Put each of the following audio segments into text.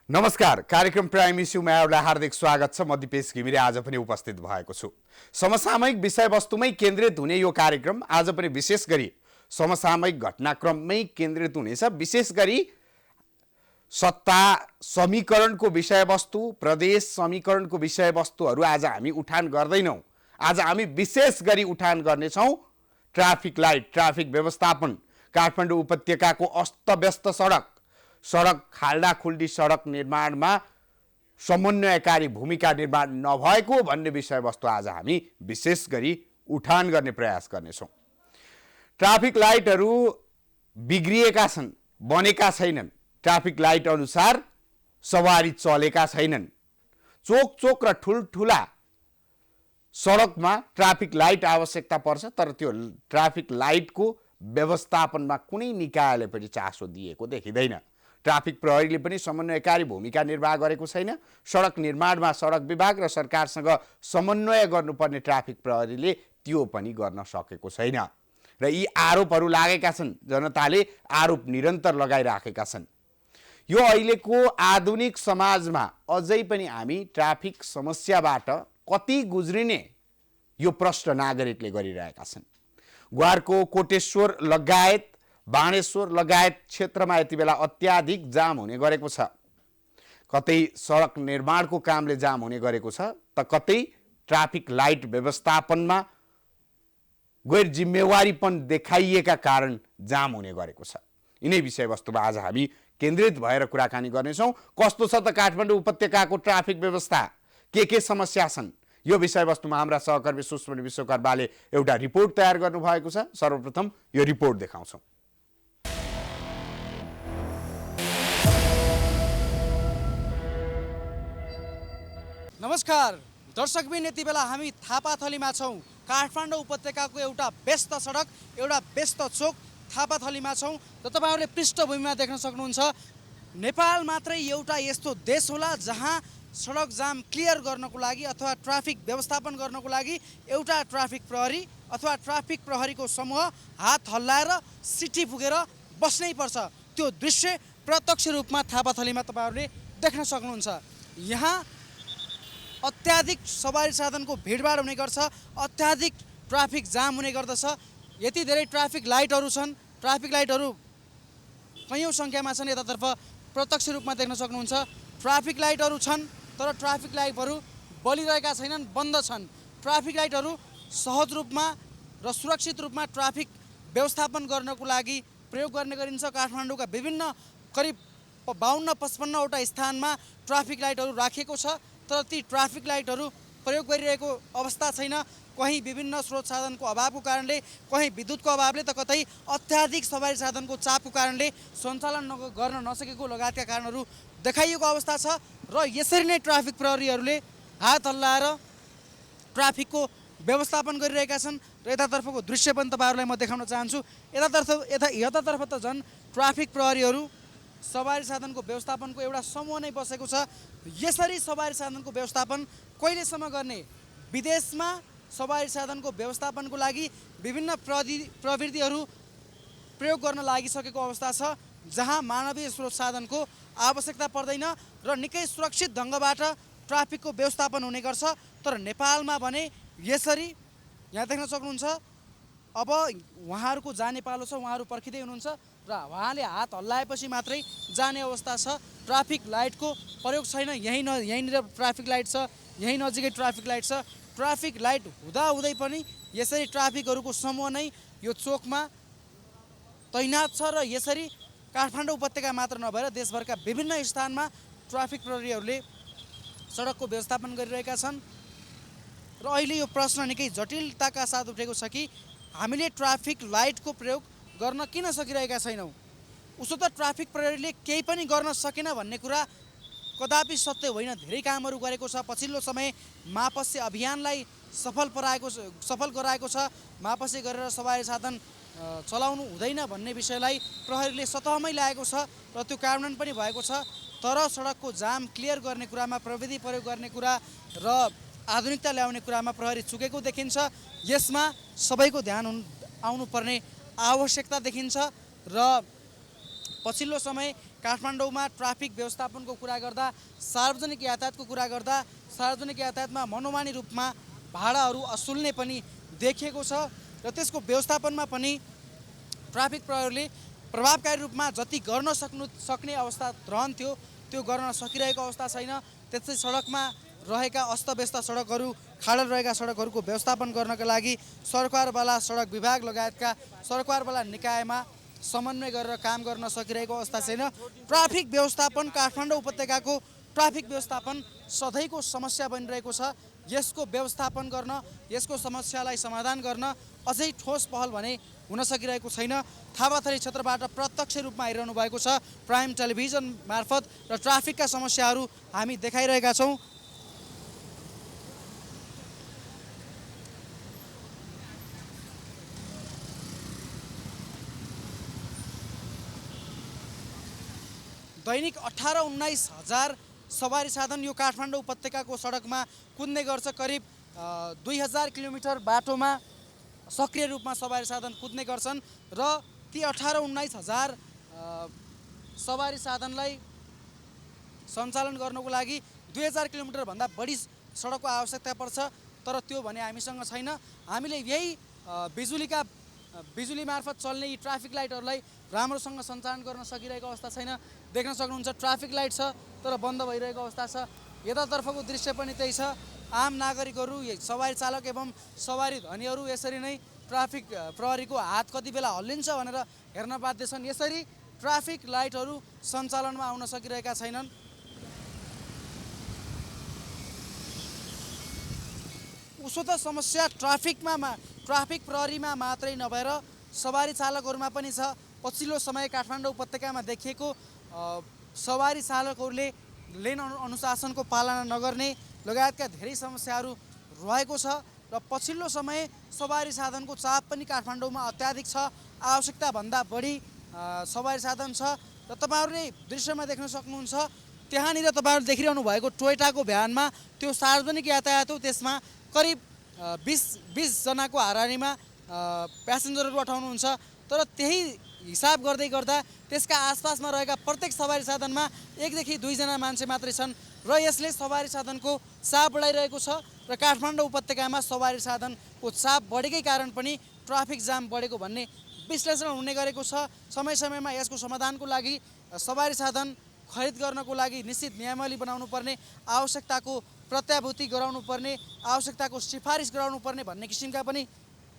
नमस्कार, कार्यक्रम प्राइम इस्युमा यहाँलाई हार्दिक स्वागत छ। म दिपेश घिमिरे आज पनि उपस्थित भएको छु। समसामयिक विषयवस्तुमै केन्द्रित हुने यो कार्यक्रम आज पनि विशेष गरी समसामयिक घटनाक्रममै केन्द्रित हुनेछ। विशेष गरी सत्ता समीकरणको विषयवस्तु, प्रदेश समीकरणको विषयवस्तुहरू आज हामी उठान गर्दैनौँ। आज हामी विशेष गरी उठान गर्नेछौँ ट्राफिक लाइट, ट्राफिक व्यवस्थापन, काठमाडौँ उपत्यकाको अस्तव्यस्त सडक खाल्डाखुल्डी सडक निर्माणमा समन्वयकारी भूमिका निर्माण नभएको भन्ने विषयवस्तु आज हामी विशेष गरी उठान गर्ने प्रयास गर्नेछौँ। ट्राफिक लाइटहरू बिग्रिएका छन्, बनेका छैनन्। ट्राफिक लाइट अनुसार सवारी चलेका छैनन्। चोक र ठुल्ठुला सडकमा ट्राफिक लाइट आवश्यकता पर्छ, तर त्यो ट्राफिक लाइटको व्यवस्थापनमा कुनै निकायले पनि चासो दिएको देखिँदैन। ट्राफिक प्रहरीले पनि समन्वयकारी भूमिका निर्वाह गरेको छैन। सडक निर्माणमा सडक विभाग र सरकारसँग समन्वय गर्नुपर्ने ट्राफिक प्रहरीले त्यो पनि गर्न सकेको छैन र यी आरोपहरू लागेका छन्। जनताले आरोप निरन्तर लगाइराखेका छन्। यो अहिलेको आधुनिक समाजमा अझै पनि हामी ट्राफिक समस्याबाट कति गुज्रिने यो प्रश्न नागरिकले गरिरहेका छन्। ग्वारको कोटेश्वर लगायत बाणेश्वर लगायत क्षेत्रमा यति बेला अत्याधिक जाम हुने गरेको छ। कतै सडक निर्माणको कामले जाम हुने गरेको छ त कतै ट्राफिक लाइट व्यवस्थापनमा गैर जिम्मेवारीपन देखाइएका कारण जाम हुने गरेको छ। यिनै विषयवस्तुमा आज हामी केन्द्रित भएर कुराकानी गर्नेछौँ। कस्तो छ त काठमाडौँ उपत्यकाको ट्राफिक व्यवस्था, के समस्या छन्, यो विषयवस्तुमा हाम्रा सहकर्मी सुष्मन विश्वकर्माले एउटा रिपोर्ट तयार गर्नुभएको छ। सर्वप्रथम यो रिपोर्ट देखाउँछौँ। नमस्कार दर्शकबिन, यति बेला हामी थापाथलीमा छौँ। काठमाडौँ उपत्यकाको एउटा व्यस्त सडक, एउटा व्यस्त चोक थापाथलीमा छौँ र तपाईँहरूले पृष्ठभूमिमा देख्न सक्नुहुन्छ नेपाल मात्रै एउटा यस्तो देश होला जहाँ सडक जाम क्लियर गर्नको लागि अथवा ट्राफिक व्यवस्थापन गर्नको लागि एउटा ट्राफिक प्रहरी अथवा ट्राफिक प्रहरीको समूह हात हल्लाएर सिटी पुगेर बस्नै पर्छ। त्यो दृश्य प्रत्यक्ष रूपमा थापाथलीमा तपाईँहरूले देख्न सक्नुहुन्छ। यहाँ अत्याधिक सवारी साधनको भिडभाड हुने गर्छ, अत्याधिक ट्राफिक जाम हुने गर्दछ। यति धेरै ट्राफिक लाइटहरू छन्, ट्राफिक लाइटहरू कैयौँ सङ्ख्यामा छन्। यतातर्फ प्रत्यक्ष रूपमा देख्न सक्नुहुन्छ ट्राफिक लाइटहरू छन्, तर ट्राफिक लाइटहरू बलिरहेका छैनन्, बन्द छन्। ट्राफिक लाइटहरू सहज रूपमा र सुरक्षित रूपमा ट्राफिक व्यवस्थापन गर्नको लागि प्रयोग गर्ने गरिन्छ। काठमाडौँका विभिन्न करिब 52-55वटा स्थानमा ट्राफिक लाइटहरू राखिएको छ, तर ती ट्राफिक लाइटहरू प्रयोग गरिरहेको अवस्था छैन। कहीँ विभिन्न स्रोत साधनको अभावको कारणले, कहीँ विद्युतको अभावले, त कतै अत्याधिक सवारी साधनको चापको कारणले सञ्चालन गर्न नसकेको लगायतका कारणहरू देखाइएको अवस्था छ। र यसरी नै ट्राफिक प्रहरीहरूले हात हल्लाएर ट्राफिकको व्यवस्थापन गरिरहेका छन्। र यतातर्फको दृश्य पनि तपाईँहरूलाई म देखाउन चाहन्छु। यतातर्फ त झन् ट्राफिक प्रहरीहरू सवारी साधनको व्यवस्थापनको एउटा समूह नै बसेको छ। यसरी सवारी साधनको व्यवस्थापन कहिलेसम्म गर्ने? विदेशमा सवारी साधनको व्यवस्थापनको लागि विभिन्न प्रविधिहरू प्रयोग गर्न लागिसकेको अवस्था छ, जहाँ मानवीय स्रोत साधनको आवश्यकता पर्दैन र निकै सुरक्षित ढङ्गबाट ट्राफिकको व्यवस्थापन हुने गर्छ। तर नेपालमा भने यसरी यहाँ देख्न सक्नुहुन्छ। अब उहाँहरूको जाने पालो छ, उहाँहरू पर्खिँदै हुनुहुन्छ र उहाँले हात हल्लाएपछि मात्रै जाने अवस्था छ। ट्राफिक लाइटको प्रयोग छैन। यहीँनिर ट्राफिक लाइट छ, यहीँ नजिकै ट्राफिक लाइट छ। ट्राफिक लाइट हुँदाहुँदै पनि यसरी ट्राफिकहरूको समूह नै यो चोकमा तैनात छ र यसरी काठमाडौँ उपत्यका मात्र नभएर देशभरका विभिन्न स्थानमा ट्राफिक प्रहरीहरूले सडकको व्यवस्थापन गरिरहेका छन्। र अहिले यो प्रश्न निकै जटिलताका साथ उठेको छ कि हामीले ट्राफिक लाइटको प्रयोग गर्न किन सकिरहेका छैनौँ? उसो त ट्राफिक प्रहरीले केही पनि गर्न सकेन भन्ने कुरा कदापि सत्य होइन। धेरै कामहरू गरेको छ। पछिल्लो समय मापस्य अभियानलाई सफल गराएको छ। मापस्य गरेर सवारी साधन चलाउनु हुँदैन भन्ने विषयलाई प्रहरीले सतहमै ल्याएको छ र त्यो कार्यान्वयन पनि भएको छ। तर सडकको जाम क्लियर गर्ने कुरामा, प्रविधि प्रयोग गर्ने कुरा र आधुनिकता ल्याउने कुरामा प्रहरी चुकेको देखिन्छ। यसमा सबैको ध्यान आउनुपर्ने आवश्यकता देखिन्छ र पछिल्लो समय काठमाडौँमा ट्राफिक व्यवस्थापनको कुरा गर्दा, सार्वजनिक यातायातको कुरा गर्दा सार्वजनिक यातायातमा मनोमानी रूपमा भाडाहरू असुल्ने पनि देखिएको छ र त्यसको व्यवस्थापनमा पनि ट्राफिक प्रहरीले प्रभावकारी रूपमा जति गर्न सक्ने अवस्था रहन्थ्यो त्यो गर्न सकिरहेको अवस्था छैन। त्यसै सडकमा रहेका अस्तव्यस्त सडकहरू, खाडल रहेका सडकहरूको व्यवस्थापन गर्नका लागि सरकारवाला सडक विभाग लगायतका सरकारवाला निकायमा समन्वय गरेर काम गर्न सकिरहेको अवस्था छैन। ट्राफिक व्यवस्थापन, काठमाडौँ उपत्यकाको ट्राफिक व्यवस्थापन सधैँको समस्या बनिरहेको छ। यसको व्यवस्थापन गर्न, यसको समस्यालाई समाधान गर्न अझै ठोस पहल भने हुन सकिरहेको छैन। थापाथली क्षेत्रबाट प्रत्यक्ष रूपमा हेरिरहनु भएको छ प्राइम टेलिभिजन मार्फत र ट्राफिकका समस्याहरू हामी देखाइरहेका छौँ। दैनिक 18-19 हजार सवारी साधन यो काठमाडौँ उपत्यकाको सडकमा कुद्ने गर्छ। करिब 2000 किलोमिटर बाटोमा सक्रिय रूपमा सवारी साधन कुद्ने गर्छन् र ती 18-19 हजार सवारी साधनलाई सञ्चालन गर्नको लागि 2000 किलोमिटरभन्दा बढी सडकको आवश्यकता पर्छ। तर त्यो भने हामीसँग छैन। हामीले यही बिजुली मार्फत चल्ने यी ट्राफिक लाइटहरूलाई राम्रोसँग सञ्चालन गर्न सकिरहेको अवस्था छैन। देख्न सक्नुहुन्छ ट्राफिक लाइट छ तर बन्द भइरहेको अवस्था छ। यतातर्फको दृश्य पनि त्यही छ। आम नागरिकहरू, सवारी चालक एवं सवारी धनीहरू यसरी नै ट्राफिक प्रहरीको हात कति बेला हल्लिन्छ भनेर हेर्न बाध्य छन्। यसरी ट्राफिक लाइटहरू सञ्चालनमा आउन सकिरहेका छैनन्। उसो त समस्या ट्राफिक प्रहरीमा मात्रै नभएर सवारी चालकहरूमा पनि छ। पछिल्लो समय काठमाडौँ उपत्यकामा देखिएको सवारी चालकहरूले लेन अनुशासनको पालना नगर्ने लगायतका धेरै समस्याहरू रहेको छ र पछिल्लो समय सवारी साधनको चाप पनि काठमाडौँमा अत्याधिक छ। आवश्यकताभन्दा बढी सवारी साधन छ र तपाईँहरूले दृश्यमा देख्न सक्नुहुन्छ। त्यहाँनिर तपाईँहरूले देखिरहनु भएको टोयोटाको भ्यानमा त्यो सार्वजनिक यातायात हो। त्यसमा करिब 20 जनाको हाराहारीमा प्यासेन्जरहरू उठाउनुहुन्छ। तर त्यही हिसाब गर्दै गर्दा त्यसका आसपासमा रहेका प्रत्येक सवारी साधनमा 1 देखि 2 जना मान्छे मात्रै छन् र यसले सवारी साधनको चाप बढाइरहेको छ र काठमाडौँ उपत्यकामा सवारी साधनको चाप बढेकै कारण पनि ट्राफिक जाम बढेको भन्ने विश्लेषण हुने गरेको छ। समय समयमा यसको समाधानको लागि सवारी साधन खरिद गर्नको लागि निश्चित नियमावली बनाउनु पर्ने, आवश्यकताको प्रत्याभूति गराउनु पर्ने, आवश्यकताको सिफारिस गराउनु पर्ने भन्ने किसिमका पनि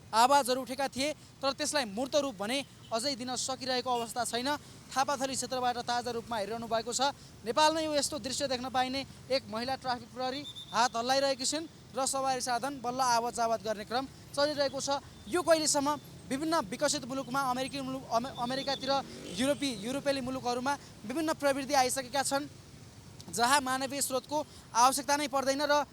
आवाजहरू उठेका थिए। तर त्यसलाई मूर्त रूप भने अझै दिन सकिरहेको अवस्था छैन। थापाथली क्षेत्रबाट ताजा रूपमा हेरिरहनु भएको छ। नेपालमै यो यस्तो दृश्य देख्न पाइने एक महिला ट्राफिक प्रहरी हात हल्लाइरहेकी छिन् र सवारी साधन बल्ल आवत जावत गर्ने क्रम चलिरहेको छ। यो कहिलेसम्म विभिन्न विकसित मुलुकमा, अमेरिकातिर, युरोपेली मुलुकहरूमा विभिन्न प्रवृत्ति आइसकेका छन् जहाँ मानवीय स्रोतको आवश्यकता नै पर्दैन र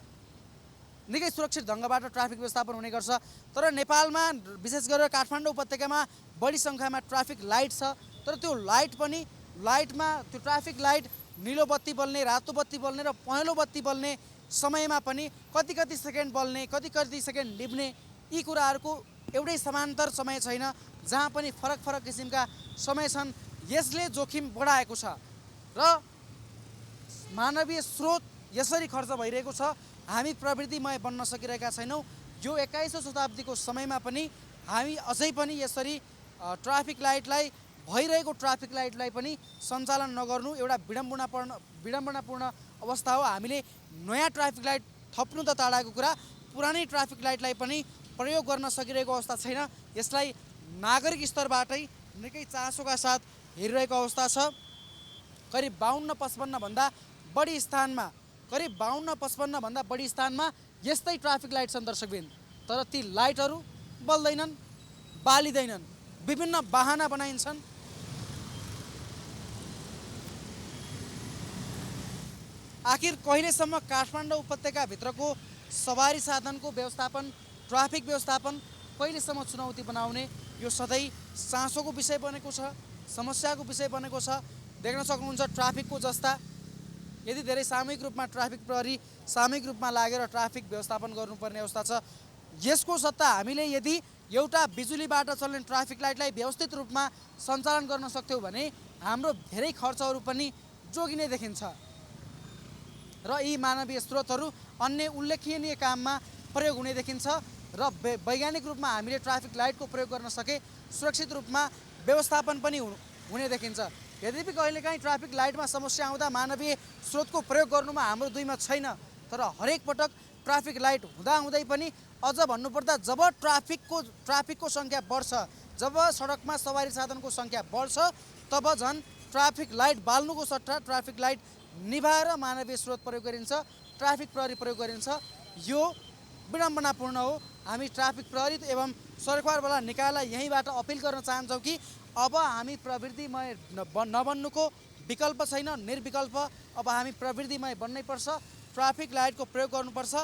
निकै सुरक्षित ढङ्गबाट ट्राफिक व्यवस्थापन हुने गर्छ। तर नेपालमा विशेष गरेर काठमाडौँ उपत्यकामा बढी सङ्ख्यामा ट्राफिक लाइट छ। तर त्यो लाइटमा त्यो ट्राफिक लाइट निलो बत्ती बल्ने, रातो बत्ती बल्ने र पहेँलो बत्ती बल्ने समयमा पनि कति सेकेन्ड बल्ने, कति सेकेन्ड निभ्ने, यी कुराहरूको एउटै समान्तर समय छैन। जहाँ पनि फरक किसिमका समय छन्। यसले जोखिम बढाएको छ र मानवीय स्रोत यसरी खर्च भइरहेको छ। हामी प्रवृत्तिमय बन्न सकिरहेका छैनौँ। यो 21औं शताब्दीको समयमा पनि हामी अझै पनि यसरी ट्राफिक लाइटलाई, भइरहेको ट्राफिक लाइटलाई पनि सञ्चालन नगर्नु एउटा विडम्बनापूर्ण अवस्था हो। हामीले नयाँ ट्राफिक लाइट थप्नु त टाढाको कुरा, पुरानै ट्राफिक लाइटलाई पनि प्रयोग गर्न सकिरहेको अवस्था छैन। यसलाई नागरिक स्तरबाटै निकै चासोका साथ हेरिरहेको अवस्था छ। करिब 52-55 भन्दा बढी स्थानमा यस्तै ट्राफिक लाइट छन् दर्शकबिन। तर ती लाइटहरू बल्दैनन्, बालिँदैनन्, विभिन्न बहाना बनाइन्छन्। आखिर कहिलेसम्म काठमाडौँ उपत्यकाभित्रको सवारी साधनको व्यवस्थापन, ट्राफिक व्यवस्थापन कहिलेसम्म चुनौती बनाउने, यो सधैँ चासोको विषय बनेको छ, समस्याको विषय बनेको छ। देख्न सक्नुहुन्छ ट्राफिकको जस्ता यदि धेरै सामूहिक रूपमा ट्राफिक प्रहरी सामूहिक रूपमा लागेर ट्राफिक व्यवस्थापन गर्नुपर्ने अवस्था छ। यसको सट्टा हामीले यदि एउटा बिजुलीबाट चल्ने ट्राफिक लाइटलाई व्यवस्थित रूपमा सञ्चालन गर्न सक्थ्यौँ भने हाम्रो धेरै खर्चहरू पनि जोगिने देखिन्छ र यी मानवीय स्रोतहरू अन्य उल्लेखनीय काममा प्रयोग हुने देखिन्छ र वैज्ञानिक रूपमा हामीले ट्राफिक लाइटको प्रयोग गर्न सके सुरक्षित रूपमा व्यवस्थापन पनि हुने देखिन्छ। यद्यपि कहिलेकाहीँ ट्राफिक लाइटमा समस्या आउँदा मानवीय स्रोतको प्रयोग गर्नुमा हाम्रो दुईमा छैन, तर हरेक पटक ट्राफिक लाइट हुँदाहुँदै पनि अझ भन्नुपर्दा जब ट्राफिकको सङ्ख्या बढ्छ, जब सडकमा सवारी साधनको सङ्ख्या बढ्छ, तब झन् ट्राफिक लाइट बाल्नुको सट्टा ट्राफिक लाइट निभाएर मानवीय स्रोत प्रयोग गरिन्छ, ट्राफिक प्रहरी प्रयोग गरिन्छ। यो विडम्बनापूर्ण हो। हामी ट्राफिक प्रहरी एवं सरकारवाला निकायलाई यहीँबाट अपिल गर्न चाहन्छौँ कि अब हामी प्रवृत्तिमय नबन्नुको विकल्प छैन, निर्विकल्प अब हामी प्रवृत्तिमय बन्नै पर्छ। ट्राफिक लाइटको प्रयोग गर्नुपर्छ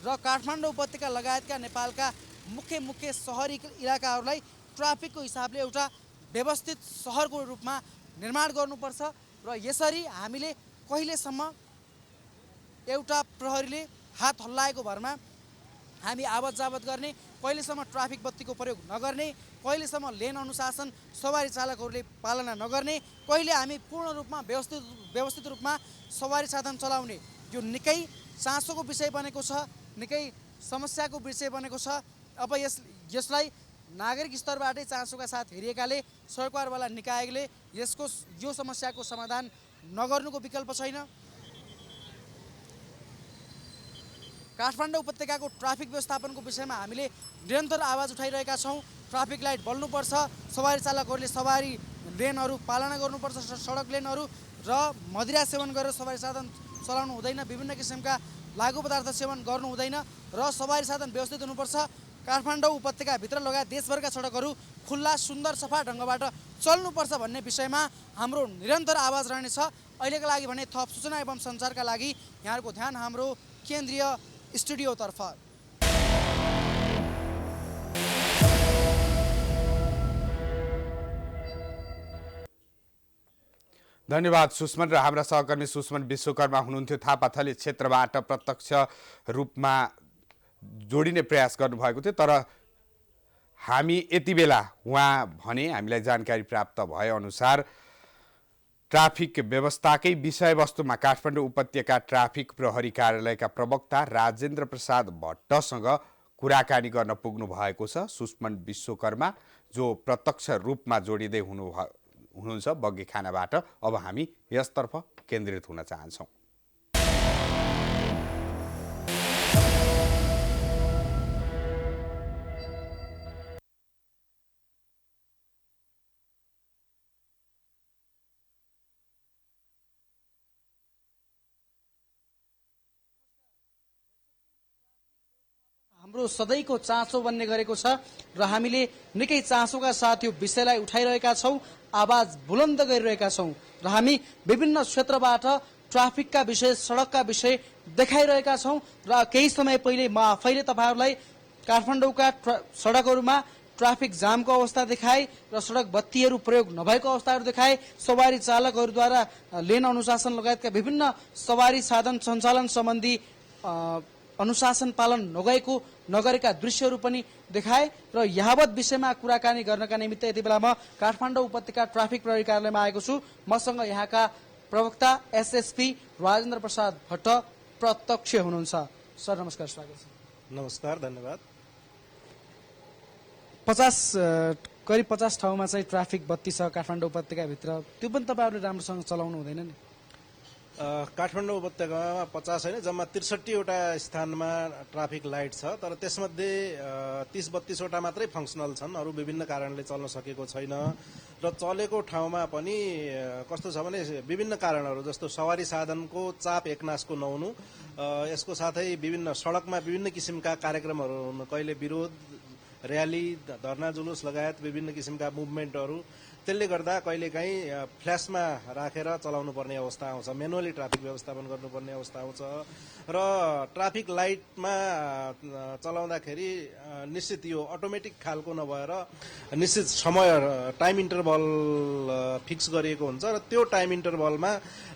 र काठमाडौँ उपत्यका लगायतका नेपालका मुख्य सहरी इलाकाहरूलाई ट्राफिकको हिसाबले एउटा व्यवस्थित सहरको रूपमा निर्माण गर्नुपर्छ र यसरी हामीले कहिलेसम्म एउटा प्रहरीले हात हल्लाएको भरमा हामी आवत जावत गर्ने, कहिलेसम्म ट्राफिक बत्तीको प्रयोग नगर्ने, कहिलेसम्म लेन अनुशासन सवारी चालकहरूले पालना नगर्ने, कहिले हामी पूर्ण रूपमा व्यवस्थित रूपमा सवारी साधन चलाउने, यो निकै चासोको विषय बनेको छ, निकै समस्याको विषय बनेको छ। अब यसलाई नागरिक स्तरबाटै चासोका साथ हेरिएकाले सरकारवाला निकायले यो समस्याको समाधान नगर्नुको विकल्प छैन। काठमाडौँ उपत्यकाको ट्राफिक व्यवस्थापनको विषयमा हामीले निरन्तर आवाज उठाइरहेका छौँ। ट्राफिक लाइट बल्नुपर्छ, सवारी चालकहरूले सवारी लेनहरू पालना गर्नुपर्छ, सडक लेनहरू, र मदिरा सेवन गरेर सवारी साधन चलाउनु हुँदैन, विभिन्न किसिमका लागु पदार्थ सेवन गर्नु हुँदैन र सवारी साधन व्यवस्थित हुनुपर्छ। काठमाडौँ उपत्यकाभित्र लगायत देशभरका सडकहरू खुल्ला, सुन्दर, सफा ढङ्गबाट चल्नुपर्छ भन्ने विषयमा हाम्रो निरन्तर आवाज रहनेछ। अहिलेका लागि भने थप सूचना एवं सञ्चारका लागि यहाँहरूको ध्यान हाम्रो केन्द्रीय स्टुडियोतर्फ। धन्यवाद सुषमन। र हाम्रा सहकर्मी सुषमन विश्वकर्मा हुनुहुन्थ्यो, थापाथली क्षेत्रबाट प्रत्यक्ष रूपमा जोडिने प्रयास गर्नुभएको थियो। तर हामी यति बेला उहाँ भने हामीलाई जानकारी प्राप्त भएअनुसार ट्राफिक व्यवस्थाकै विषयवस्तुमा काठमाडौँ उपत्यका ट्राफिक प्रहरी कार्यालयका प्रवक्ता राजेन्द्र प्रसाद भट्टसँग कुराकानी गर्न पुग्नु भएको छ सुषमन विश्वकर्मा, जो प्रत्यक्ष रूपमा जोडिँदै हुनुहुन्छ बग्गेखानाबाट। अब हामी यसतर्फ केन्द्रित हुन चाहन्छौँ। हाम्रो सधैँको चासो बन्ने गरेको छ र हामीले निकै चासोका साथ यो विषयलाई उठाइरहेका छौँ, आवाज बुलन्द गरिरहेका छौँ र हामी विभिन्न क्षेत्रबाट ट्राफिकका विषय, सडकका विषय देखाइरहेका छौँ। र केही समय पहिले म आफैले तपाईँहरूलाई काठमाडौँका सडकहरूमा ट्राफिक जामको अवस्था देखाए र सडक बत्तीहरू प्रयोग नभएको अवस्थाहरू देखाए, सवारी चालकहरूद्वारा लेन अनुशासन लगायतका विभिन्न सवारी साधन सञ्चालन सम्बन्धी अनुशासन पालन नगरेका दृश्यहरू पनि देखाए। र यहाँवत विषयमा कुराकानी गर्नका निमित्त यति बेला म काठमाडौँ उपत्यका ट्राफिक प्रहरी कार्यालयमा आएको छु। मसँग यहाँका प्रवक्ता एसएसपी राजेन्द्र प्रसाद भट्ट प्रत्यक्ष हुनुहुन्छ। सर नमस्कार, स्वागत छ। नमस्कार, धन्यवाद। करिब 50 ठाउँमा चाहिँ ट्राफिक बत्ती छ काठमाडौँ उपत्यकाभित्र, त्यो पनि तपाईँहरूले राम्रोसँग चलाउनु हुँदैन नि? काठमाडौँ उपत्यकामा 50 होइन, जम्मा 63वटा स्थानमा ट्राफिक लाइट छ, तर त्यसमध्ये 30-32वटा मात्रै फङ्सनल छन्, अरू विभिन्न कारणले चल्न सकेको छैन। र चलेको ठाउँमा पनि कस्तो छ भने विभिन्न कारणहरू, जस्तो सवारी साधनको चाप एकनासको नहुनु, यसको साथै विभिन्न सडकमा विभिन्न किसिमका कार्यक्रमहरू हुनु, कहिले विरोध र्याली, धरना जुलुस लगायत विभिन्न किसिमका मुभमेन्टहरू, त्यसले गर्दा कहिलेकाहीँ फ्ल्यासमा राखेर चलाउनु पर्ने अवस्था आउँछ, म्यानुअली ट्राफिक व्यवस्थापन गर्नुपर्ने अवस्था आउँछ। र ट्राफिक लाइटमा चलाउँदाखेरि निश्चित यो अटोमेटिक खालको नभएर निश्चित समय टाइम इन्टरभल फिक्स गरिएको हुन्छ र त्यो टाइम इन्टरभलमा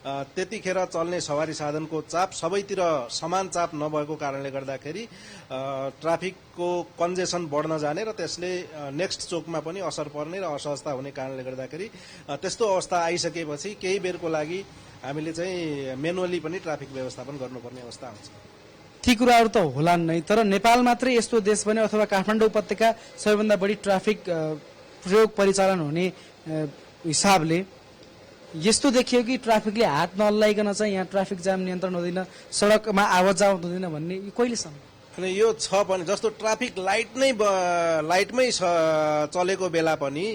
त्यतिखेर चल्ने सवारी साधनको चाप सबैतिर समान चाप नभएको कारणले गर्दाखेरि ट्राफिकको कन्जेसन बढ्न जाने र त्यसले नेक्स्ट चोकमा पनि असर पर्ने र असहजता हुने कारणले गर्दाखेरि त्यस्तो अवस्था आइसकेपछि केही बेरको लागि हामीले चाहिँ मेनुअली पनि ट्राफिक व्यवस्थापन गर्नुपर्ने अवस्था आउँछ। ती कुराहरू त होलान् नै, तर नेपाल मात्रै यस्तो देश बन्यो अथवा काठमाडौँ उपत्यका सबैभन्दा बढी ट्राफिक प्रयोग परिचालन हुने हिसाबले यस्तो देखियो कि ट्राफिकले हात नहल्लाइकन चाहिँ यहाँ ट्राफिक जाम नियन्त्रण हुँदैन, सडकमा आवत जावत हुँदैन भन्ने कहिलेसम्म? अनि यो छ पनि जस्तो ट्राफिक लाइटमै चलेको बेला पनि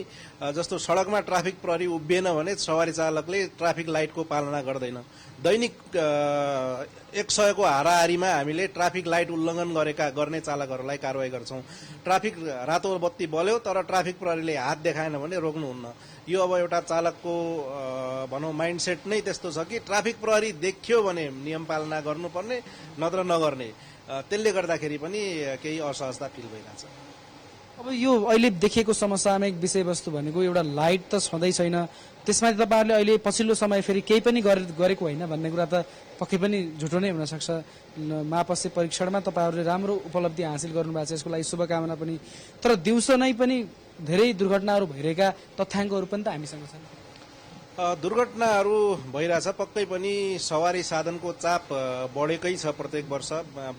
जस्तो सडकमा ट्राफिक प्रहरी उभिएन भने सवारी चालकले ट्राफिक लाइटको पालना गर्दैन। दैनिक 100 को हाराहारीमा हामीले ट्राफिक लाइट उल्लङ्घन गर्ने चालकहरूलाई कारवाही गर्छौं। ट्राफिक रातो बत्ती बल्यो तर ट्राफिक प्रहरीले हात देखाएन भने रोक्नुहुन्न। यो अब एउटा चालकको भनौं माइन्डसेट नै त्यस्तो छ कि ट्राफिक प्रहरी देखियो भने नियम पालना गर्नुपर्ने नत्र नगर्ने। त्यसले गर्दाखेरि पनि केही असहजता फिल भइरहेछ। अब यो अहिले देखिएको समसामयिक विषयवस्तु भनेको एउटा लाइट त छँदै छैन, त्यसमा तपाईहरुले अहिले पछिल्लो समय फेरि केही पनि गरेको होइन भन्ने कुरा त पक्कै पनि झुटो नै हुन सक्छ। महापस्य परीक्षणमा तपाईहरुले राम्रो उपलब्धि हासिल गर्नुभएको छ, यसको लागि शुभकामना पनि। तर दिउँसो नै पनि धेरै दुर्घटनाहरू भइरहेका तथ्याङ्कहरू पनि त हामीसँग छन्। दुर्घटनाहरू भइरहेछ, पक्कै पनि सवारी साधनको चाप बढेकै छ। प्रत्येक वर्ष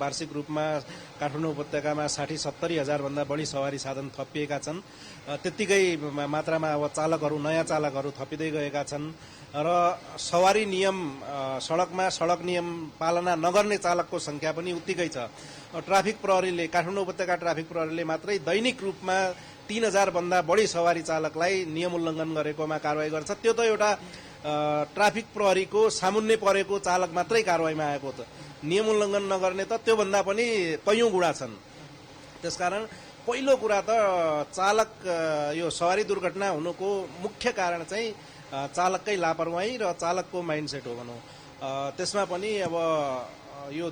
वार्षिक रूपमा काठमाडौँ उपत्यकामा 60-70 हजार भन्दा बढी सवारी साधन थपिएका छन्। त्यत्तिकै मात्रामा अब चालकहरू, नयाँ चालकहरू थपिँदै गएका छन् र सवारी नियम सडकमा सडक नियम पालना नगर्ने चालकको संख्या पनि उत्तिकै छ। ट्राफिक प्रहरीले, काठमाडौँ उपत्यका ट्राफिक प्रहरीले मात्रै दैनिक रूपमा 3000 भन्दा बढी सवारी चालकलाई नियम उल्लङ्घन गरेकोमा कारवाही गर्छ। त्यो त एउटा ट्राफिक प्रहरीको सामुन्ने परेको चालक मात्रै कारवाहीमा आएको त, नियम उल्लङ्घन नगर्ने त त्योभन्दा पनि कैयौं गुणा छन्। त्यसकारण पहिलो कुरा त चालक यो सवारी दुर्घटना हुनुको मुख्य कारण चाहिँ चालककै लापरवाही र चालकको माइन्डसेट हो भनौं। त्यसमा पनि अब यो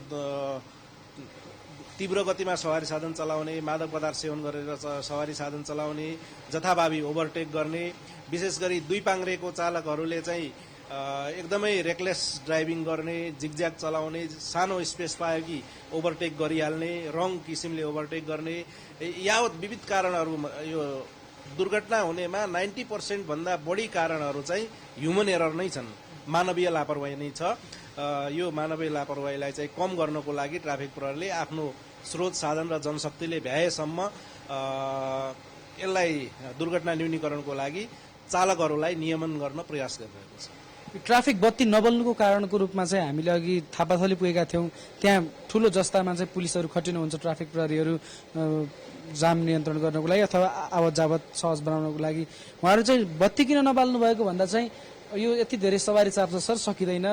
तीव्र गतिमा सवारी साधन चलाउने, मादक पदार्थ सेवन गरेर सवारी साधन चलाउने, जथाभावी ओभरटेक गर्ने, विशेष गरी दुई पाङ्ग्रेको चालकहरूले चाहिँ एकदमै रेकलेस ड्राइभिङ गर्ने, जिगज्याग चलाउने, सानो स्पेस पायो कि ओभरटेक गरिहाल्ने, रङ किसिमले ओभरटेक गर्ने, यावत विविध कारणहरू यो दुर्घटना हुनेमा 90% भन्दा बढी कारणहरू चाहिँ ह्युमन एरर नै छन्, मानवीय लापरवाही नै छ। यो मानवीय लापरवाहीलाई चाहिँ कम गर्नको लागि ट्राफिक प्रहरीले आफ्नो स्रोत साधन र जनशक्तिले भ्याएसम्म यसलाई दुर्घटना न्यूनीकरणको लागि चालकहरूलाई नियमन गर्न प्रयास गरिरहेको छ। ट्राफिक बत्ती नबल्नुको कारणको रूपमा चाहिँ हामीले अघि थापाथली पुगेका थियौं, त्यहाँ ठूलो जस्तामा चाहिँ पुलिसहरू खटिनुहुन्छ, ट्राफिक प्रहरीहरू जाम नियन्त्रण गर्नको लागि अथवा आवत जावत सहज बनाउनको लागि। उहाँहरू चाहिँ बत्ती किन नबाल्नु भएको भन्दा चाहिँ यो यति धेरै सवारी चाप छ सर, सकिँदैन,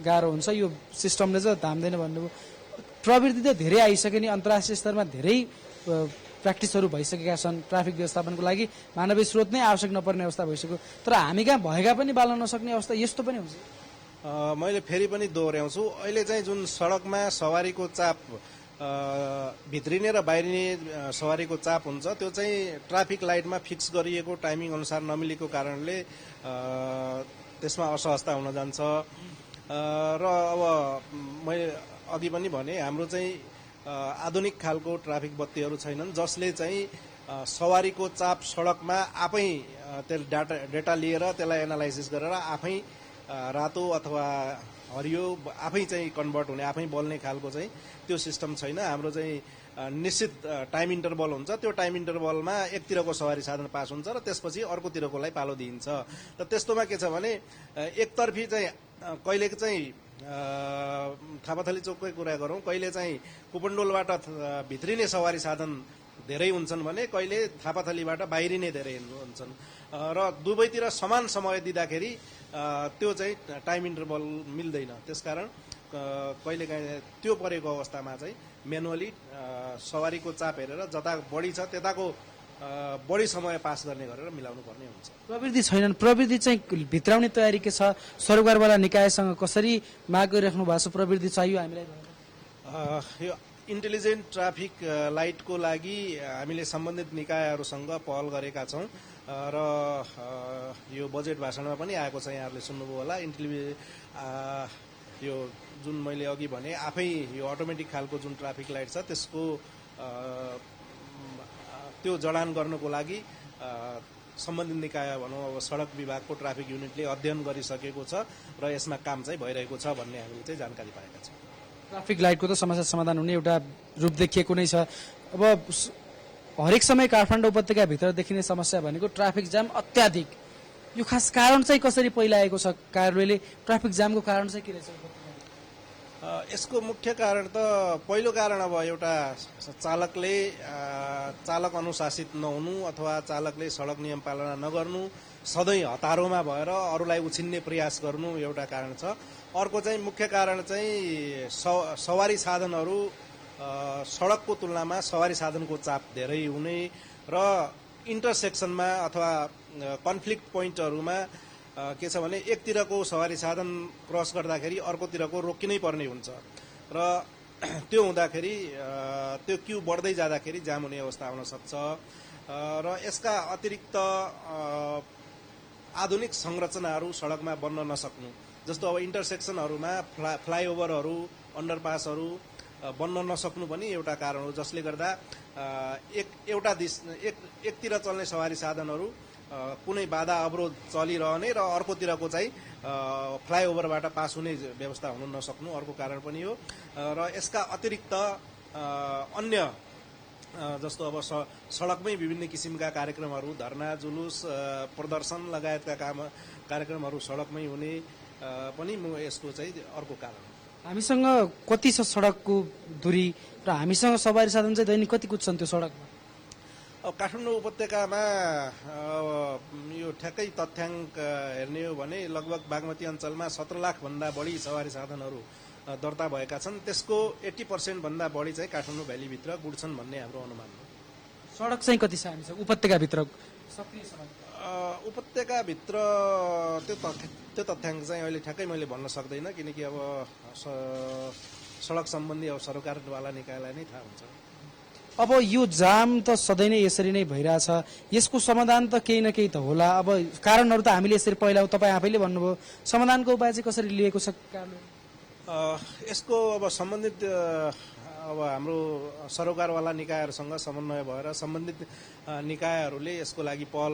गाह्रो हुन्छ, यो सिस्टमले चाहिँ धाम्दैन भन्नुभयो। प्रवृत्ति त धेरै आइसक्यो नि, अन्तर्राष्ट्रिय स्तरमा धेरै प्र्याक्टिसहरू भइसकेका छन् ट्राफिक व्यवस्थापनको लागि, मानवीय स्रोत नै आवश्यक नपर्ने अवस्था भइसक्यो। तर हामी कहाँ भएका पनि बाल्न नसक्ने अवस्था यस्तो पनि हुन्छ। मैले फेरि पनि दोहोऱ्याउँछु, अहिले चाहिँ जुन सडकमा सवारीको चाप भित्रिने र बाहिरिने सवारीको चाप हुन्छ, त्यो चाहिँ ट्राफिक लाइटमा फिक्स गरिएको टाइमिङ अनुसार नमिलेको कारणले त्यसमा असहजता हुन जान्छ। र अब मैले अघि पनि भने हाम्रो चाहिँ आधुनिक खालको ट्राफिक बत्तीहरू छैनन् जसले चाहिँ सवारीको चाप सडकमा आफै डेटा लिएर त्यसलाई एनालाइसिस गरेर आफै रातो अथवा हरियो आफै चाहिँ कन्भर्ट हुने, आफै बल्ने खालको चाहिँ त्यो सिस्टम छैन। हाम्रो चाहिँ निश्चित टाइम इन्टरभल हुन्छ, त्यो टाइम इन्टरभलमा एकतिरको सवारी साधन पास हुन्छ र त्यसपछि अर्कोतिरकोलाई पालो दिइन्छ। र त्यस्तोमा के छ भने एकतर्फी चाहिँ कहिले चाहिँ थापाथली चोककै कुरा गरौँ, कहिले चाहिँ कुपन्डोलबाट भित्रिने सवारी साधन धेरै हुन्छन् भने कहिले थापाथलीबाट बाहिरिने धेरै हुन्छन् र दुवैतिर समान समय दिँदाखेरि त्यो चाहिँ टाइम इन्टरभल मिल्दैन। त्यसकारण कहिलेकाहीँ त्यो परेको अवस्थामा चाहिँ म्यानुअली सवारीको चाप हेरेर जता बढी छ त्यताको बढी समय पास गर्ने गरेर मिलाउनु पर्ने हुन्छ। प्रवृत्ति छैनन्, प्रवृत्ति चाहिँ भित्राउने तयारी के छ? सरकारवाला निकायसँग कसरी माग गरिराख्नु भएको छ? प्रवृत्ति चाहियो हामीलाई। यो इन्टेलिजेन्ट ट्राफिक लाइटको लागि हामीले सम्बन्धित निकायहरूसँग पहल गरेका छौँ र यो बजेट भाषणमा पनि आएको छ, यहाँहरूले सुन्नुभयो होला। यो जुन मैले अघि भने आफै यो अटोमेटिक खालको जुन ट्राफिक लाइट छ त्यसको त्यो जडान गर्नको लागि सम्बन्धित निकाय भनौँ अब सडक विभागको ट्राफिक युनिटले अध्ययन गरिसकेको छ र यसमा काम चाहिँ भइरहेको छ भन्ने हामीले चाहिँ जानकारी पाएका छौँ। ट्राफिक लाइटको त समस्या समाधान हुने एउटा रूप देखिएको नै छ। अब हरेक समय काठमाडौँ उपत्यकाभित्र देखिने समस्या भनेको ट्राफिक जाम अत्याधिक। यो खास कारण चाहिँ कसरी पहिला आएको छ? कार्यालयले ट्राफिक जामको कारण चाहिँ के रहेछ? यसको मुख्य कारण त पहिलो कारण अब एउटा चालकले चालक अनुशासित नहुनु अथवा चालकले सडक नियम पालना नगर्नु, सधैँ हतारोमा भएर अरूलाई उछिन्ने प्रयास गर्नु एउटा कारण छ। अर्को चाहिँ मुख्य कारण चाहिँ सवारी साधनहरू सडकको तुलनामा सवारी साधनको चाप धेरै हुने र इन्टरसेक्सनमा अथवा कन्फ्लिक्ट पोइन्टहरूमा के छ भने एकतिरको सवारी साधन क्रस गर्दाखेरि अर्कोतिरको रोकिनै पर्ने हुन्छ र त्यो हुँदाखेरि त्यो क्यू बढ्दै जाँदाखेरि जाम हुने अवस्था आउन सक्छ र यसका अतिरिक्त आधुनिक संरचनाहरू सडकमा बन्न नसक्नु, जस्तो अब इन्टरसेक्सनहरूमा फ्लाइओभरहरू, अन्डरपासहरू बन्न नसक्नु पनि एउटा कारण हो, जसले गर्दा एकतिर चल्ने सवारी साधनहरू कुनै बाधा अवरोध चलिरहने र अर्कोतिरको चाहिँ फ्लाइओभरबाट पास हुने व्यवस्था हुन नसक्नु अर्को कारण पनि हो। र यसका अतिरिक्त अन्य जस्तो अब सडकमै विभिन्न किसिमका कार्यक्रमहरू, धरना, जुलुस, प्रदर्शन लगायतका कार्यक्रमहरू सडकमै हुने पनि यसको चाहिँ अर्को कारण हो। हामीसँग कति छ सडकको दूरी र हामीसँग सवारी साधन चाहिँ दैनिक कति कुद्छन् त्यो सडकमा? अब काठमाडौँ उपत्यकामा यो ठ्याक्कै तथ्याङ्क हेर्ने हो भने लगभग बागमती अञ्चलमा 17 लाखभन्दा बढी सवारी साधनहरू दर्ता भएका छन्। त्यसको 80% भन्दा बढी चाहिँ काठमाडौँ भ्यालीभित्र गुड्छन् भन्ने हाम्रो अनुमान हो। सडक चाहिँ कति छ हामीसँग उपत्यकाभित्र सक्रिय सडक? उपत्यकाभित्र त्यो तथ्याङ्क चाहिँ अहिले ठ्याक्कै मैले भन्न सक्दैन, किनकि अब सडक सम्बन्धी अब सरकारवाला निकायलाई नै थाहा हुन्छ। अब यो जाम त सधैँ नै यसरी नै भइरहेछ, यसको समाधान त केही न केही त होला। अब कारणहरू त हामीले यसरी पहिला तपाईँ आफैले भन्नुभयो, समाधानको उपाय चाहिँ कसरी लिएको छ यसको अब सम्बन्धित अब हाम्रो सरोकारवाला निकायहरूसँग समन्वय भएर सम्बन्धित निकायहरूले यसको लागि पहल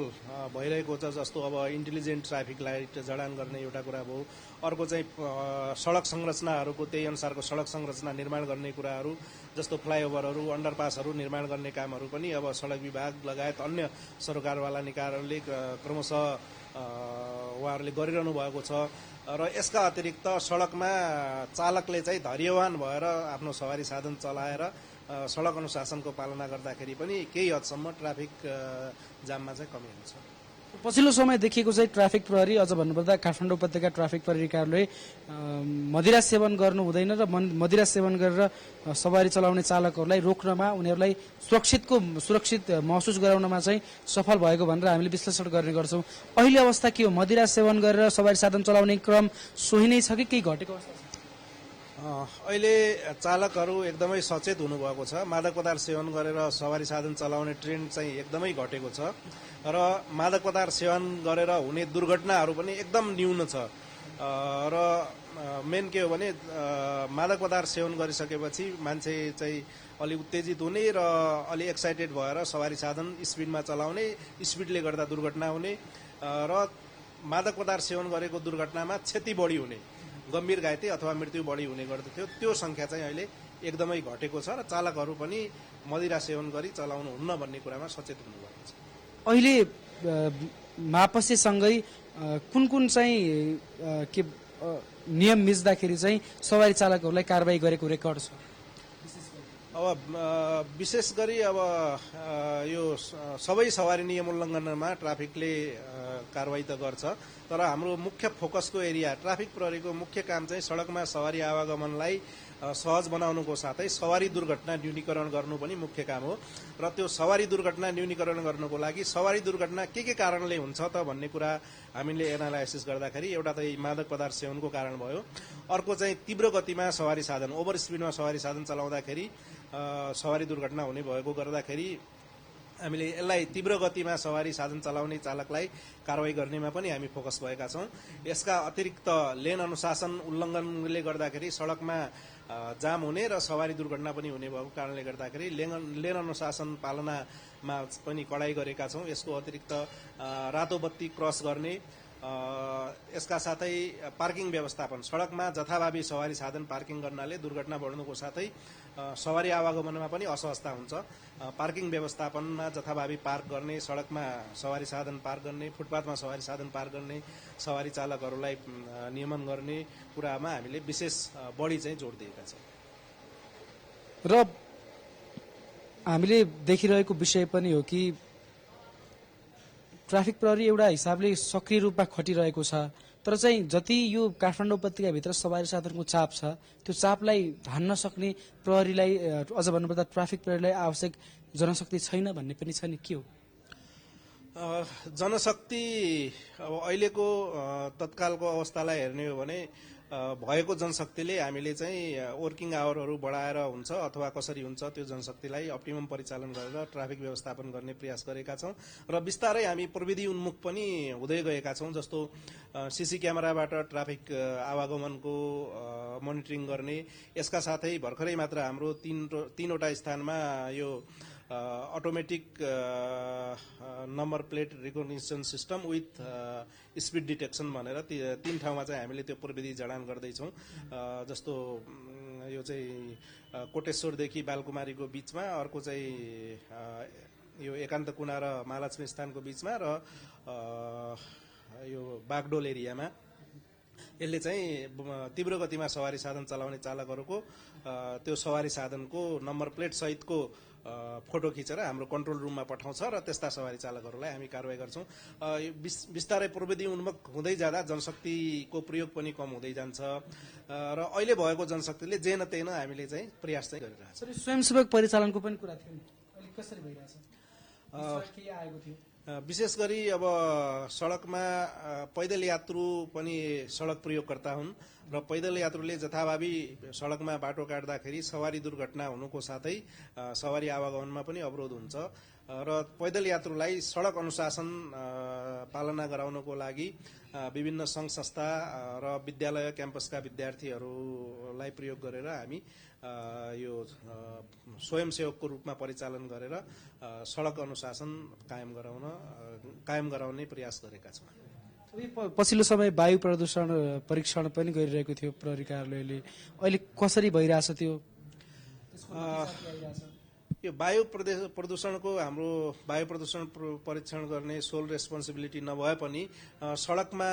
भइरहेको छ। जस्तो अब इन्टेलिजेन्ट ट्राफिक लाइट जडान गर्ने एउटा कुरा भयो, अर्को चाहिँ सडक संरचनाहरूको त्यही अनुसारको सडक संरचना निर्माण गर्ने कुराहरू, जस्तो फ्लाइओभरहरू, अन्डरपासहरू निर्माण गर्ने कामहरू पनि अब सडक विभाग लगायत अन्य सरकारवाला निकायहरूले क्रमशः उहाँहरूले गरिरहनु भएको छ। र यसका अतिरिक्त सडकमा चालकले चाहिँ धैर्यवान भएर आफ्नो सवारी साधन चलाएर सडक अनुशासनको पालना गर्दाखेरि पनि केही हदसम्म ट्राफिक जाममा चाहिँ कमी हुन्छ। पछिल्लो समय देखिएको चाहिँ ट्राफिक प्रहरी, अझ भन्नुपर्दा काठमाडौँ उपत्यका ट्राफिक प्रहरी कार्यालयले मदिरा सेवन गर्नु हुँदैन र मदिरा सेवन गरेर सवारी चलाउने चालकहरूलाई रोक्नमा, उनीहरूलाई सुरक्षित महसुस गराउनमा चाहिँ सफल भएको भनेर हामीले विश्लेषण गर्ने गर्छौँ। अहिले अवस्था के हो? मदिरा सेवन गरेर सवारी साधन चलाउने क्रम सोही नै छ कि केही घटेको अवस्था छ? अहिले चालकहरू एकदमै सचेत हुनुभएको छ। मादक पदार्थ सेवन गरेर सवारी साधन चलाउने ट्रेन्ड चाहिँ एकदमै घटेको छ र मादक पदार्थ सेवन गरेर हुने दुर्घटनाहरू पनि एकदम न्यून छ। र मेन के हो भने मादक पदार्थ सेवन गरिसकेपछि मान्छे चाहिँ अलि उत्तेजित हुने र अलि एक्साइटेड भएर सवारी साधन स्पिडमा चलाउने, स्पिडले गर्दा दुर्घटना हुने र मादक पदार्थ सेवन गरेको दुर्घटनामा क्षति बढी हुने, गम्भीर घाइते अथवा मृत्यु बढी हुने गर्दथ्यो। त्यो संख्या चाहिँ अहिले एकदमै घटेको छ र चालकहरू पनि मदिरा सेवन गरी चलाउनु हुन्न भन्ने कुरामा सचेत हुनुभएको छ। अहिले मापसेसँगै कुन कुन चाहिँ के नियम मिच्दाखेरि चाहिँ सवारी चालकहरूलाई कारबाही गरेको रेकर्ड छ? अब विशेष गरी अब यो सबै सवारी नियम उल्लङ्घनमा ट्राफिकले कारवाही त गर्छ, तर हाम्रो मुख्य फोकसको एरिया ट्राफिक प्रहरीको मुख्य काम चाहिँ सडकमा सवारी आवागमनलाई सहज बनाउनुको साथै सवारी दुर्घटना न्यूनीकरण गर्नु पनि मुख्य काम हो। र त्यो सवारी दुर्घटना न्यूनीकरण गर्नुको लागि सवारी दुर्घटना के कारणले हुन्छ त भन्ने कुरा हामीले एनालाइसिस गर्दाखेरि एउटा त मादक पदार्थ सेवनको कारण भयो, अर्को चाहिँ तीव्र गतिमा सवारी साधन, ओभर स्पिडमा सवारी साधन चलाउँदाखेरि सवारी दुर्घटना हुने भएको गर्दाखेरि हामीले यसलाई तीव्र गतिमा सवारी साधन चलाउने चालकलाई कारवाही गर्नेमा पनि हामी फोकस भएका छौँ। यसका अतिरिक्त लेन अनुशासन उल्लङ्घनले गर्दाखेरि सडकमा जाम हुने र सवारी दुर्घटना पनि हुने भएको कारणले गर्दाखेरि लेन अनुशासन पालनामा पनि कडाई गरेका छौँ। यसको अतिरिक्त रातो बत्ती क्रस गर्ने, यसका साथै पार्किङ व्यवस्थापन, सडकमा जथाभावी सवारी साधन पार्किङ गर्नाले दुर्घटना बढ्नुको साथै सवारी आवागमनमा पनि असहजता हुन्छ। पार्किङ व्यवस्थापनमा जथाभावी पार्क गर्ने, सडकमा सवारी साधन पार्क गर्ने, फुटपाथमा सवारी साधन पार्क गर्ने, सवारी चालकहरूलाई नियमन गर्ने कुरामा हामीले विशेष बढी चाहिँ जोड दिएका छौँ। र हामीले देखिरहेको विषय पनि हो कि ट्राफिक प्रहरी एउटा हिसाबले सक्रिय रूपमा खटिरहेको छ, तर चाहिँ जति यो काठमाडौँ उपत्यकाभित्र सवारी साधनको चाप छ त्यो चापलाई धान्न सक्ने प्रहरीलाई, अझ भन्नुपर्दा ट्राफिक प्रहरीलाई आवश्यक जनशक्ति छैन भन्ने पनि छ नि, के हो? जनशक्ति अब अहिलेको तत्कालको अवस्थालाई हेर्ने हो भने भएको जनशक्तिले हामीले चाहिँ वर्किङ आवरहरू बढाएर हुन्छ अथवा कसरी हुन्छ त्यो जनशक्तिलाई अप्टिमम परिचालन गरेर ट्राफिक व्यवस्थापन गर्ने प्रयास गरेका छौँ र बिस्तारै हामी प्रविधि उन्मुख पनि हुँदै गएका छौँ। जस्तो सीसी क्यामेराबाट ट्राफिक आवागमनको मोनिटरिङ गर्ने, यसका साथै भर्खरै मात्र हाम्रो तीनवटा स्थानमा यो automatic number plate recognition system with speed detection भनेर तीन ठाउँमा चाहिँ हामीले त्यो प्रविधि जडान गर्दैछौँ। जस्तो यो चाहिँ कोटेश्वरदेखि बालकुमारीको बिचमा, अर्को चाहिँ यो एकान्त कुना र महालक्ष्मी स्थानको बिचमा र यो बागडोल एरियामा। यसले चाहिँ तीव्र गतिमा सवारी साधन चलाउने चालकहरूको त्यो सवारी साधनको नम्बर प्लेट सहितको फोटो खिचेर हाम्रो कन्ट्रोल रुममा पठाउँछ र त्यस्ता सवारी चालकहरूलाई हामी कारवाही गर्छौँ। बिस्तारै प्रविधि उन्मुख हुँदै जाँदा जनशक्तिको प्रयोग पनि कम हुँदै जान्छ र अहिले भएको जनशक्तिले जेन तेन हामीले चाहिँ प्रयास चाहिँ गरिरहेछ। स्वयंसेवक परिचालनको पनि कुरा थियो नि, अहिले कसरी भइरहेछ? के आएको थियो? विशेष गरी अब सडकमा पैदल यात्रु पनि सडक प्रयोगकर्ता हुन् र पैदल यात्रुले जथाभावी सडकमा बाटो काट्दाखेरि सवारी दुर्घटना हुनुको साथै सवारी आवागमनमा पनि अवरोध हुन्छ र पैदल यात्रुलाई सडक अनुशासन पालना गराउनको लागि विभिन्न सङ्घ संस्था र विद्यालय क्याम्पसका विद्यार्थीहरूलाई प्रयोग गरेर हामी यो स्वयंसेवकको रूपमा परिचालन गरेर सडक अनुशासन कायम गराउने प्रयास गरेका छौँ। पछिल्लो समय वायु प्रदूषण परीक्षण पनि गरिरहेको थियो प्रहरी कार्यालयले, अहिले कसरी भइरहेछ त्यो? यो वायु प्रदूषणको हाम्रो वायु प्रदूषण परीक्षण गर्ने सोल रेस्पोन्सिबिलिटी नभए पनि सडकमा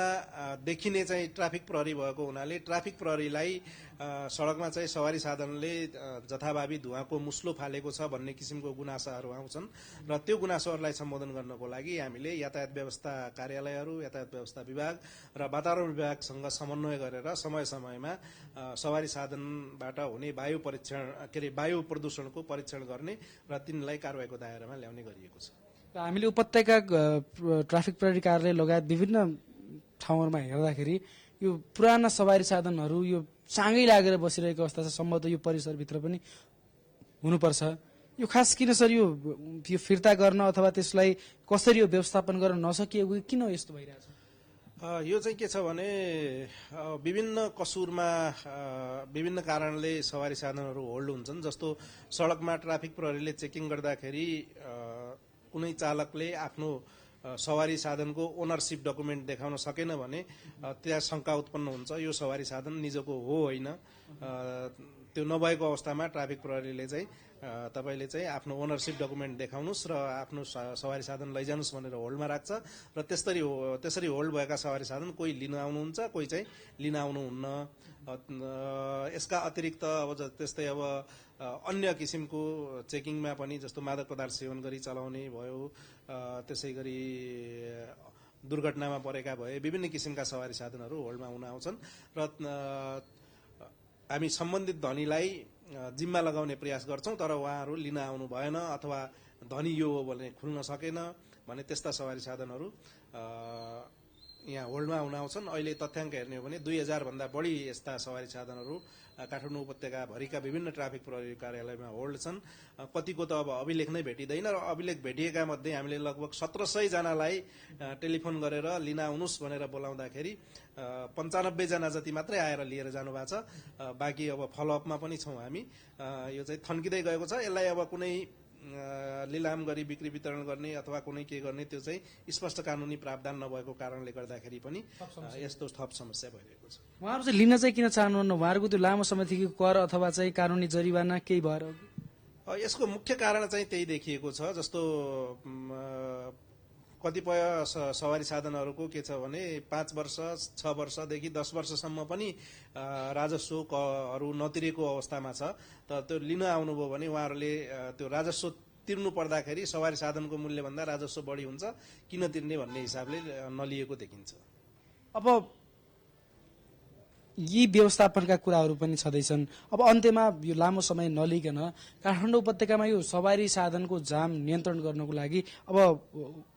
देखिने चाहिँ ट्राफिक प्रहरी भएको हुनाले ट्राफिक प्रहरीलाई सडकमा चाहिँ सवारी साधनले जथाभावी धुवाँको मुस्लो फालेको छ भन्ने किसिमको गुनासाहरू आउँछन् र त्यो गुनासोहरूलाई सम्बोधन गर्नको लागि हामीले यातायात व्यवस्था कार्यालयहरू, यातायात व्यवस्था विभाग र वातावरण विभागसँग समन्वय गरेर समय समयमा सवारी साधनबाट हुने वायु प्रदूषणको परीक्षण गर्ने र तिनलाई कारवाहीको दायरामा ल्याउने गरिएको छ। हामीले उपत्यका ट्राफिक प्रहरी कार्यालय लगायत विभिन्न ठाउँहरूमा हेर्दाखेरि यो पुराना सवारी साधनहरू यो चाँगै लागेर बसिरहेको अवस्था छ। सम्भवतः यो परिसरभित्र पनि हुनुपर्छ। यो खास किन सर यो फिर्ता गर्न अथवा त्यसलाई कसरी यो व्यवस्थापन गर्न नसकिएको किन यस्तो भइरहेछ? यो चाहिँ के छ भने विभिन्न कसुरमा विभिन्न कारणले सवारी साधनहरू होल्ड हुन्छन्। जस्तो सडकमा ट्राफिक प्रहरीले चेकिङ गर्दाखेरि कुनै चालकले आफ्नो सवारी साधनको ओनरसिप डकुमेन्ट देखाउन सकेन भने त्यहाँ शङ्का उत्पन्न हुन्छ यो सवारी साधन निजको हो होइन। त्यो नभएको अवस्थामा ट्राफिक प्रहरीले चाहिँ तपाईँले चाहिँ आफ्नो ओनरसिप डकुमेन्ट देखाउनुहोस् र आफ्नो सवारी साधन लैजानुहोस् भनेर होल्डमा राख्छ र त्यसरी होल्ड भएका सवारी साधन कोही लिन आउनुहुन्छ, कोही चाहिँ लिन आउनुहुन्न। यसका अतिरिक्त अब त्यस्तै अब अन्य किसिमको चेकिङमा पनि जस्तो मादक पदार्थ सेवन गरी चलाउने भयो, त्यसै गरी दुर्घटनामा परेका भए विभिन्न किसिमका सवारी साधनहरू होल्डमा हुन आउँछन् र हामी सम्बन्धित धनीलाई जिम्मा लगाउने प्रयास गर्छौं, तर उहाँहरू लिन आउनु भएन अथवा धनी यो हो भने खुल्न सकेन भने त्यस्ता सवारी साधनहरू यहाँ होल्डमा हुन आउँछन्। अहिले तथ्याङ्क हेर्ने हो भने 2000 भन्दा बढी यस्ता सवारी साधनहरू काठमाडौँ उपत्यकाभरिका विभिन्न ट्राफिक प्रहरी कार्यालयमा होल्ड छन्। कतिको त अब अभिलेख नै भेटिँदैन र अभिलेख भेटिएका मध्ये हामीले लगभग 1700 जनालाई टेलिफोन गरेर लिन आउनुहोस् भनेर बोलाउँदाखेरि 95 जना जति मात्रै आएर लिएर जानुभएको छ। बाँकी अब फलोअपमा पनि छौँ हामी। यो चाहिँ थन्किँदै गएको छ। यसलाई अब कुनै लिलाम गरी बिक्री वितरण गर्ने अथवा कुनै के गर्ने त्यो चाहिँ स्पष्ट कानुनी प्रावधान नभएको कारणले गर्दाखेरि पनि यस्तो थप समस्या भइरहेको छ। उहाँहरू चाहिँ लिन चाहिँ किन चाहनुहुन्न? उहाँहरूको त्यो लामो समयदेखि कर अथवा चाहिँ कानुनी जरिवाना केही भएर हो कि? यसको मुख्य कारण चाहिँ त्यही देखिएको छ। जस्तो कतिपय सवारी साधनहरूको के छ भने 5 वर्ष 6 वर्षदेखि 10 वर्षसम्म पनि राजस्वहरू नतिरेको अवस्थामा छ। त त्यो लिन आउनुभयो भने उहाँहरूले त्यो राजस्व तिर्नु पर्दाखेरि सवारी साधनको मूल्यभन्दा राजस्व बढी हुन्छ, किन तिर्ने भन्ने हिसाबले नलिएको देखिन्छ। अब यी व्यवस्थापनका कुराहरू पनि छँदैछन्। अब अन्त्यमा यो लामो समय नलिकन काठमाडौँ उपत्यकामा यो सवारी साधनको जाम नियन्त्रण गर्नको लागि अब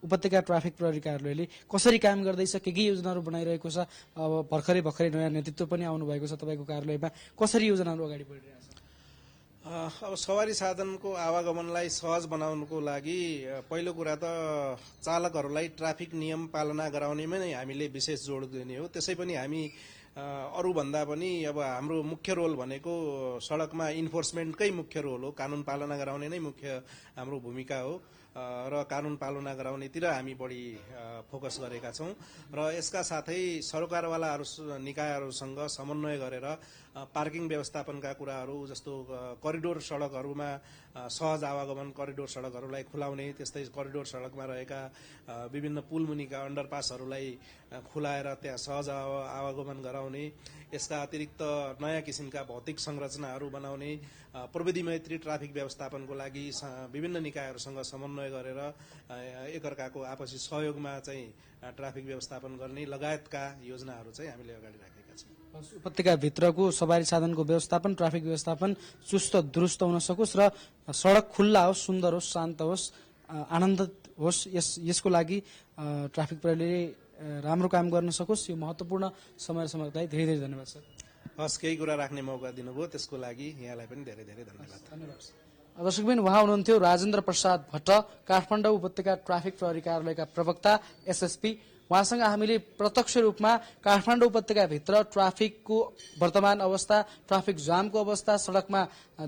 उपत्यका ट्राफिक प्रहरी कार्यालयले कसरी काम गर्दैछ, के योजनाहरू बनाइरहेको छ? अब भर्खरै नयाँ नेतृत्व पनि आउनुभएको छ तपाईँको कार्यालयमा, कसरी योजनाहरू अगाडि बढिरहेको छ? अब सवारी साधनको आवागमनलाई सहज बनाउनको लागि पहिलो कुरा त चालकहरूलाई ट्राफिक नियम पालना गराउनेमै नै हामीले विशेष जोड दिने हो। त्यसै पनि हामी अरूभन्दा पनि अब हाम्रो मुख्य रोल भनेको सडकमा इन्फोर्समेन्टकै मुख्य रोल हो। कानुन पालना गराउने नै मुख्य हाम्रो भूमिका हो र कानुन पालना गराउनेतिर हामी बढी फोकस गरेका छौँ र यसका साथै सरकारवालाहरू निकायहरूसँग समन्वय गरेर पार्किङ व्यवस्थापनका कुराहरू जस्तो करिडोर सडकहरूमा सहज आवागमन करिडोर सडकहरूलाई खुलाउने, त्यस्तै करिडोर सडकमा रहेका विभिन्न पुलमुनिका अन्डरपासहरूलाई खुलाएर त्यहाँ सहज आवागमन गराउने, यसका अतिरिक्त नयाँ किसिमका भौतिक संरचनाहरू बनाउने, प्रविधि मैत्री ट्राफिक व्यवस्थापनको लागि विभिन्न निकायहरूसँग समन्वय गरेर एकअर्काको आपसी सहयोगमा चाहिँ ट्राफिक व्यवस्थापन गर्ने लगायतका योजनाहरू चाहिँ हामीले अगाडि राखेका छौँ। उपत्यकाभित्रको सवारी साधनको व्यवस्थापन, ट्राफिक व्यवस्थापन चुस्त दुरुस्त हुन सकोस् र सडक खुल्ला होस्, सुन्दर होस्, शान्त होस्, आनन्दित होस्, यसको लागि ट्राफिक प्रहरीले राम्रो काम गर्न सकोस्। यो महत्त्वपूर्ण समयलाई धेरै धेरै धन्यवाद सर। हस्, केही कुरा राख्ने मौका दिनुभयो त्यसको लागि यहाँलाई पनि धेरै धेरै धन्यवाद। दर्शकबिन, उहाँ हुनुहुन्थ्यो राजेन्द्र प्रसाद भट्ट, काठमाडौँ उपत्यका ट्राफिक प्रहरी कार्यालयका प्रवक्ता एसएसपी। उहाँसँग हामीले प्रत्यक्ष रूपमा काठमाडौँ उपत्यकाभित्र ट्राफिकको वर्तमान अवस्था, ट्राफिक जामको अवस्था, सडकमा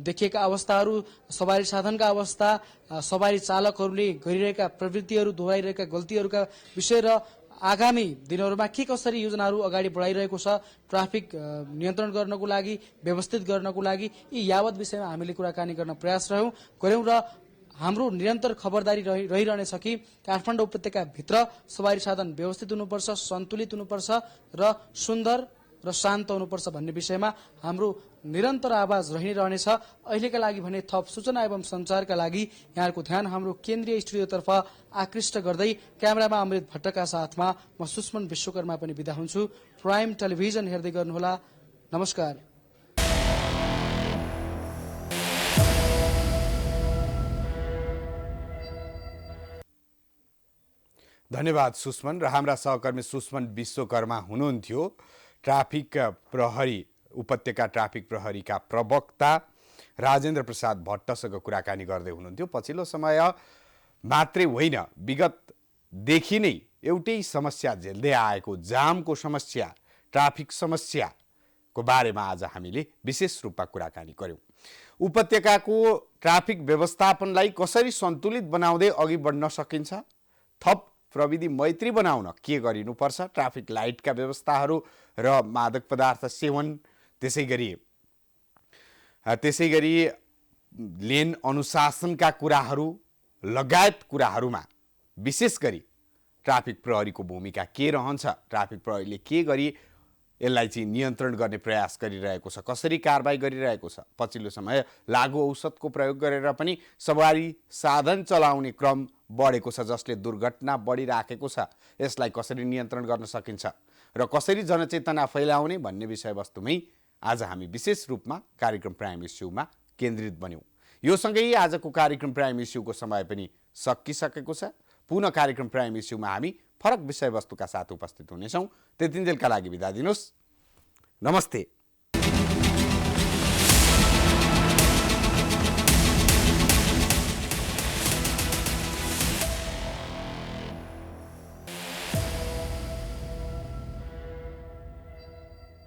देखिएका अवस्थाहरू, सवारी साधनका अवस्था, सवारी चालकहरूले गरिरहेका प्रवृत्तिहरू, दोहोऱ्याइरहेका गल्तीहरूका विषय र आगामी दिनहरूमा के कसरी योजनाहरू अगाडि बढाइरहेको छ ट्राफिक नियन्त्रण गर्नको लागि, व्यवस्थित गर्नको लागि, यी यावत विषयमा हामीले कुराकानी गर्न प्रयास गर्यौं र हाम्रो निरन्तर खबरदारी रहिरहनेछ कि काठमाडौँ उपत्यकाभित्र सवारी साधन व्यवस्थित हुनुपर्छ, सन्तुलित हुनुपर्छ र सुन्दर र शान्त हुनुपर्छ भन्ने विषयमा हाम्रो निरन्तर आवाज रहिरहनेछ। अहिलेका लागि भने थप सूचना एवं सञ्चारका लागि यहाँहरूको ध्यान हाम्रो केन्द्रीय स्टुडियोतर्फ आकृष्ट गर्दै क्यामेरामा अमृत भट्टका साथमा म सुष्मन विश्वकर्मा पनि बिदा हुन्छु। प्राइम टेलिभिजन हेर्दै गर्नुहोला। नमस्कार। धन्यवाद सुष्मन। र हाम्रा सहकर्मी सुष्मन विश्वकर्मा हुनुहुन्थ्यो ट्राफिक प्रहरी, उपत्यका ट्राफिक प्रहरीका प्रवक्ता राजेन्द्र प्रसाद भट्टसँग कुराकानी गर्दै हुनुहुन्थ्यो। पछिल्लो समय मात्रै होइन, विगतदेखि नै एउटै समस्या झेल्दै आएको जामको समस्या, ट्राफिक समस्याको बारेमा आज हामीले विशेष रूपमा कुराकानी गर्यौं। उपत्यकाको ट्राफिक व्यवस्थापनलाई कसरी सन्तुलित बनाउँदै अघि बढ्न सकिन्छ, थप प्रविधि मैत्री बनाउन के गरिनुपर्छ, ट्राफिक लाइटका व्यवस्थाहरू र मादक पदार्थ सेवन, त्यसै गरी लेन अनुशासनका कुराहरू लगायत कुराहरूमा विशेष गरी ट्राफिक प्रहरीको भूमिका के रहन्छ, ट्राफिक प्रहरीले के गरी यसलाई चाहिँ नियन्त्रण गर्ने प्रयास गरिरहेको छ, कसरी कारबाही गरिरहेको छ। पछिल्लो समय लागु औषधको प्रयोग गरेर पनि सवारी साधन चलाउने क्रम बढेको छ, जसले दुर्घटना बढिराखेको छ। यसलाई कसरी नियन्त्रण गर्न सकिन्छ र कसरी जनचेतना फैलाउने भन्ने विषयवस्तुमै आज हामी विशेष रूपमा कार्यक्रम प्राइम इस्युमा केन्द्रित बन्यौँ। यो सँगै आजको कार्यक्रम प्राइम इस्युको समय पनि सकिसकेको छ। पुनः कार्यक्रम प्राइम इस्युमा हामी फरक विषयवस्तुका साथ उपस्थित हुनेछौँ। त्यतिन्जेलका लागि बिदा दिनुहोस्। नमस्ते।